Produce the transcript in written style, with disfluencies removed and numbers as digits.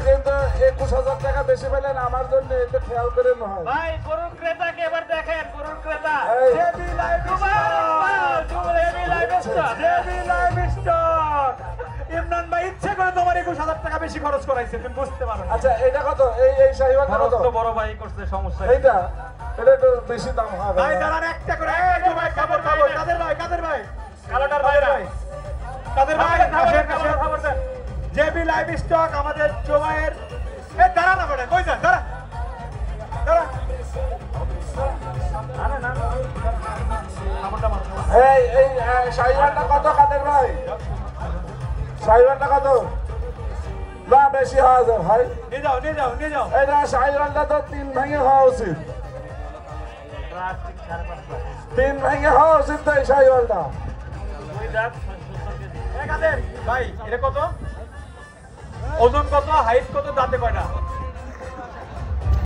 কিন্তু 21,000 টাকা বেশি পেলেন আমার জন্য একটু খেয়াল করে হয় ভাই গরুর ক্রেতাকে এবার দেখেন গরুর ক্রেতা দেবী লাইভ স্টক ইমরান ভাই ইচ্ছে করে তোমার 21,000 টাকা বেশি খরচ করাইছে তুমি বুঝতে পারো। আচ্ছা এটা কত এই শাহিওয়ালটা কত তো বড় ভাই করছে সমস্যা এইটা এটা একটু বেশি দাম হবে ভাই দাঁড়ান একটা করে ভাই খবর কাদের ভাই কালোটার ভাই খবর দেন জেবি লাইভ স্টক আমাদের জোবাইয়ের দাঁড়া না বেটা কই যা দাঁড়া এই শাহিওয়ালটা কত কাদের ভাই শাহিওয়ালটা কত না বেশি হওয়া যায় ভাই নিয়ে যাও এটা শাহিওয়ালটা তো 3 ভেঙে হওয়া উচিত 3 ভেঙে হওয়া উচিত তো এই শাহিওয়ালটা ভাই এটা কত ওজন কত হাইট কত দাঁতে কয়টা